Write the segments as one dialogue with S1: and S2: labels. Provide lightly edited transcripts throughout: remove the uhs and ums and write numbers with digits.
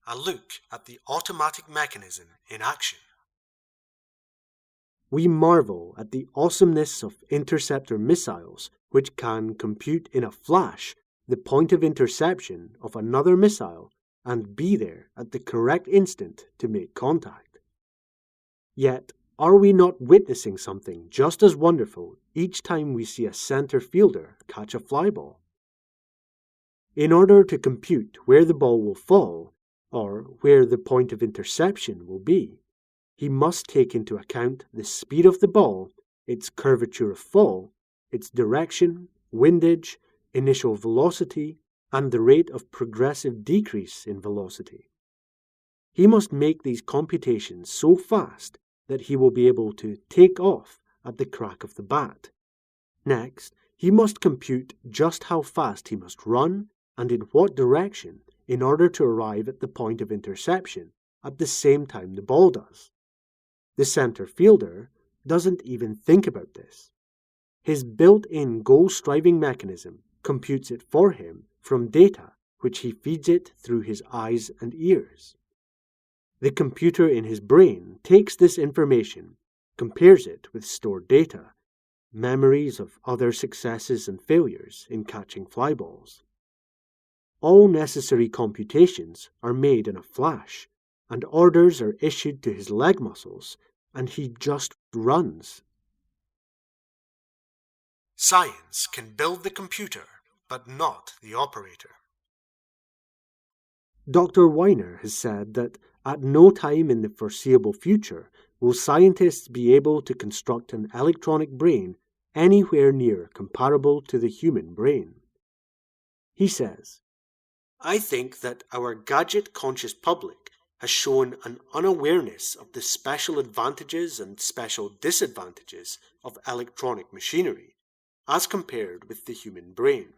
S1: a look at the automatic mechanism in action.
S2: We marvel at the awesomeness of interceptor missiles, which can compute in a flash the point of interception of another missile and be there at the correct instant to make contact. Yet, are we not witnessing something just as wonderful each time we see a center fielder catch a fly ball? In order to compute where the ball will fall, or where the point of interception will be, he must take into account the speed of the ball, its curvature of fall, its direction, windage, initial velocity, and the rate of progressive decrease in velocity. He must make these computations so fast that he will be able to take off at the crack of the bat. Next, he must compute just how fast he must run and in what direction in order to arrive at the point of interception at the same time the ball does. The center fielder doesn't even think about this. His built-in goal-striving mechanism computes it for him from data which he feeds it through his eyes and ears. The computer in his brain takes this information, compares it with stored data, memories of other successes and failures in catching fly balls. All necessary computations are made in a flash, and orders are issued to his leg muscles, and he just runs.
S1: Science can build the computer, but not the operator.
S2: Dr. Weiner has said that at no time in the foreseeable future will scientists be able to construct an electronic brain anywhere near comparable to the human brain. He says, "I think that our gadget-conscious public has shown an unawareness of the special advantages and special disadvantages of electronic machinery, as compared with the human brain.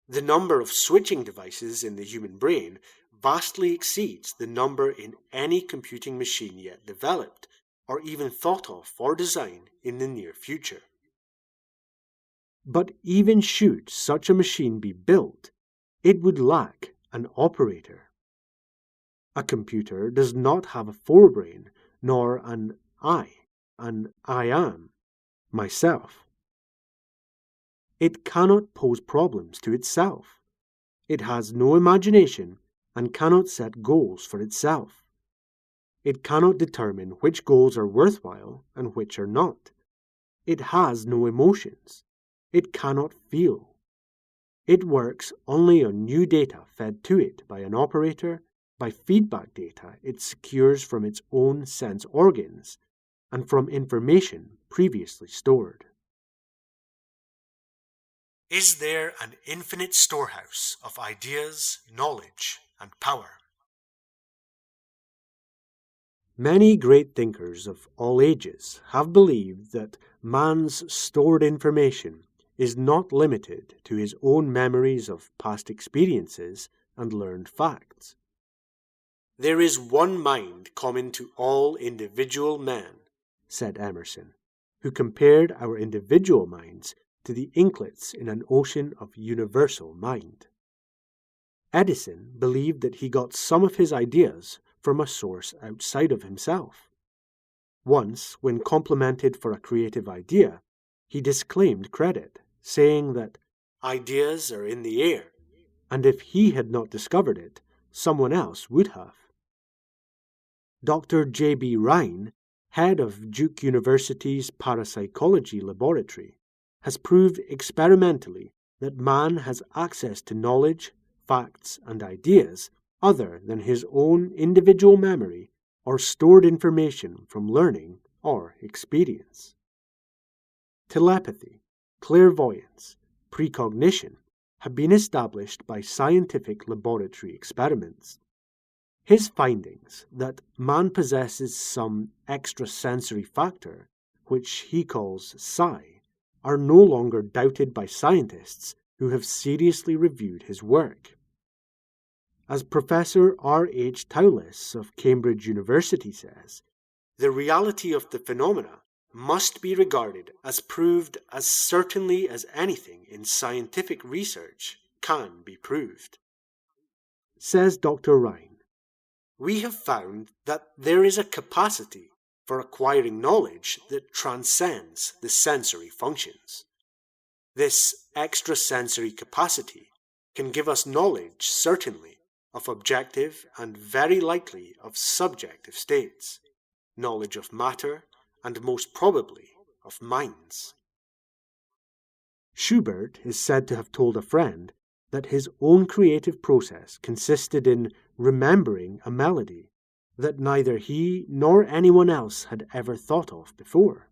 S2: The number of switching devices in the human brain vastly exceeds the number in any computing machine yet developed, or even thought of or designed in the near future. But even should such a machine be built, it would lack an operator. A computer does not have a forebrain, nor an I am, myself. It cannot pose problems to itself. It has no imagination and cannot set goals for itself. It cannot determine which goals are worthwhile and which are not. It has no emotions. It cannot feel. It works only on new data fed to it by an operator, by feedback data it secures from its own sense organs, and from information previously stored."
S1: Is there an infinite storehouse of ideas, knowledge, and power?
S2: Many great thinkers of all ages have believed that man's stored information is not limited to his own memories of past experiences and learned facts.
S1: "There is one mind common to all individual men,"
S2: said Emerson, who compared our individual minds to the inklets in an ocean of universal mind. Edison believed that he got some of his ideas from a source outside of himself. Once, when complimented for a creative idea, he disclaimed credit, saying that ideas are in the air, and if he had not discovered it, someone else would have. Dr. J.B. Rhine, head of Duke University's parapsychology laboratory, has proved experimentally that man has access to knowledge, facts, and ideas other than his own individual memory or stored information from learning or experience. Telepathy, clairvoyance, precognition have been established by scientific laboratory experiments. His findings that man possesses some extrasensory factor, which he calls psi, are no longer doubted by scientists who have seriously reviewed his work. As Professor R.H. Towles of Cambridge University says, "The reality of the phenomena must be regarded as proved as certainly as anything in scientific research can be proved." Says Dr. Rhine, we have found that there is a capacity for acquiring knowledge that transcends the sensory functions. This extrasensory capacity can give us knowledge, certainly, of objective and very likely of subjective states, knowledge of matter, and most probably of minds. Schubert is said to have told a friend that his own creative process consisted in remembering a melody that neither he nor anyone else had ever thought of before.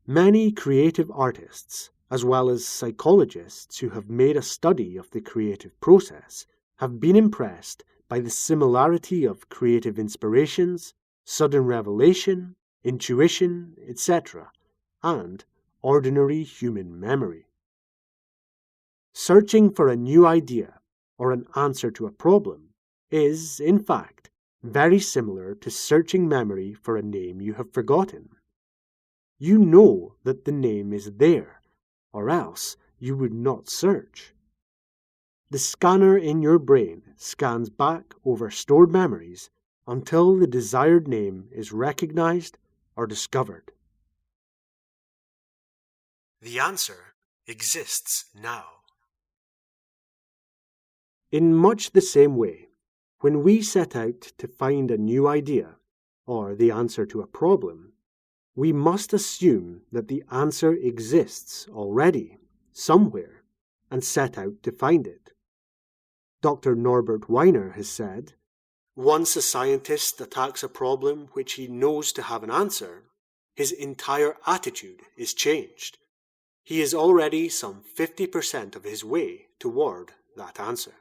S2: Many creative artists, as well as psychologists who have made a study of the creative process, have been impressed by the similarity of creative inspirations, sudden revelation, intuition, etc., and ordinary human memory. Searching for a new idea or an answer to a problem is, in fact, very similar to searching memory for a name you have forgotten. You know that the name is there, or else you would not search. The scanner in your brain scans back over stored memories until the desired name is recognized or discovered.
S1: The answer exists now.
S2: In much the same way, when we set out to find a new idea or the answer to a problem, we must assume that the answer exists already, somewhere, and set out to find it. Dr. Norbert Weiner has said, "Once a scientist attacks a problem which he knows to have an answer, his entire attitude is changed. He is already some 50% of his way toward that answer."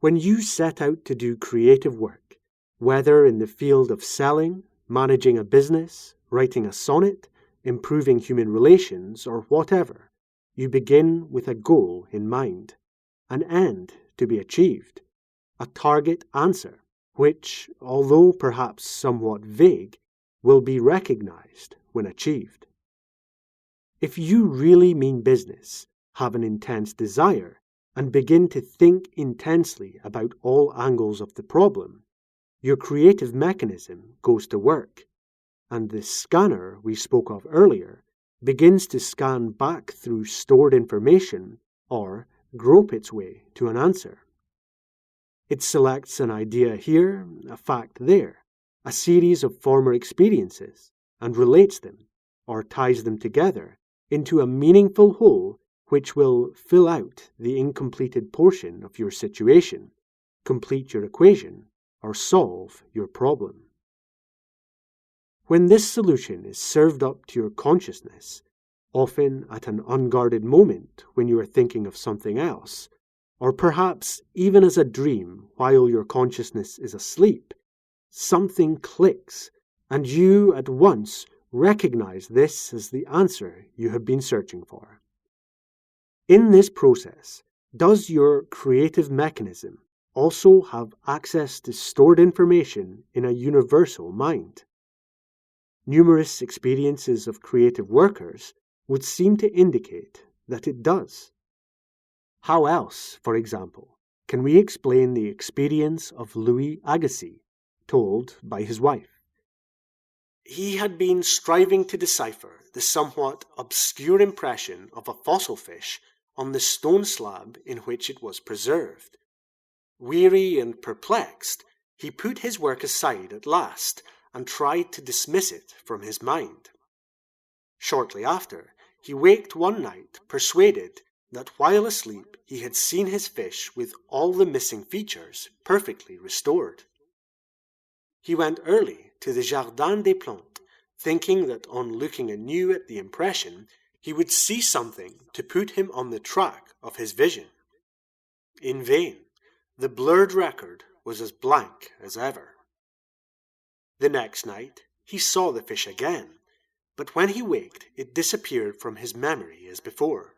S2: When you set out to do creative work, whether in the field of selling, managing a business, writing a sonnet, improving human relations, or whatever, you begin with a goal in mind, an end to be achieved, a target answer, which, although perhaps somewhat vague, will be recognized when achieved. If you really mean business, have an intense desire, and begin to think intensely about all angles of the problem, your creative mechanism goes to work, and the scanner we spoke of earlier begins to scan back through stored information or grope its way to an answer. It selects an idea here, a fact there, a series of former experiences, and relates them, or ties them together, into a meaningful whole which will fill out the incompleted portion of your situation, complete your equation, or solve your problem. When this solution is served up to your consciousness, often at an unguarded moment when you are thinking of something else, or perhaps even as a dream while your consciousness is asleep, something clicks, and you at once recognize this as the answer you have been searching for. In this process, does your creative mechanism also have access to stored information in a universal mind? Numerous experiences of creative workers would seem to indicate that it does. How else, for example, can we explain the experience of Louis Agassiz, told by his wife? He had been striving to decipher the somewhat obscure impression of a fossil fish on the stone slab in which it was preserved. Weary and perplexed, he put his work aside at last and tried to dismiss it from his mind. Shortly after, he waked one night persuaded that while asleep he had seen his fish with all the missing features perfectly restored. He went early to the Jardin des Plantes, thinking that on looking anew at the impression, he would see something to put him on the track of his vision. In vain. The blurred record was as blank as ever. The next night, he saw the fish again, but when he waked, it disappeared from his memory as before.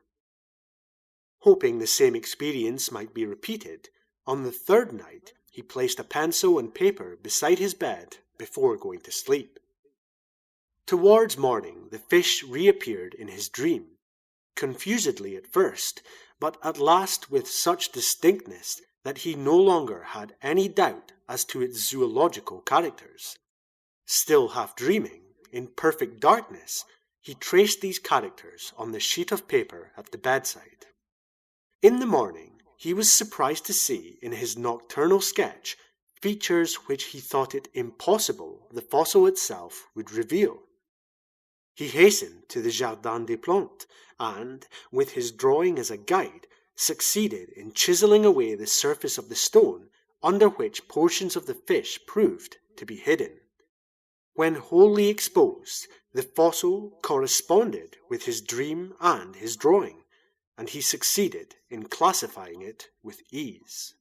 S2: Hoping the same experience might be repeated, on the third night, he placed a pencil and paper beside his bed before going to sleep. Towards morning, the fish reappeared in his dream, confusedly at first, but at last with such distinctness that he no longer had any doubt as to its zoological characters. Still half dreaming, in perfect darkness, he traced these characters on the sheet of paper at the bedside. In the morning, he was surprised to see in his nocturnal sketch features which he thought it impossible the fossil itself would reveal. He hastened to the Jardin des Plantes, and, with his drawing as a guide, succeeded in chiseling away the surface of the stone under which portions of the fish proved to be hidden. When wholly exposed, the fossil corresponded with his dream and his drawing, and he succeeded in classifying it with ease.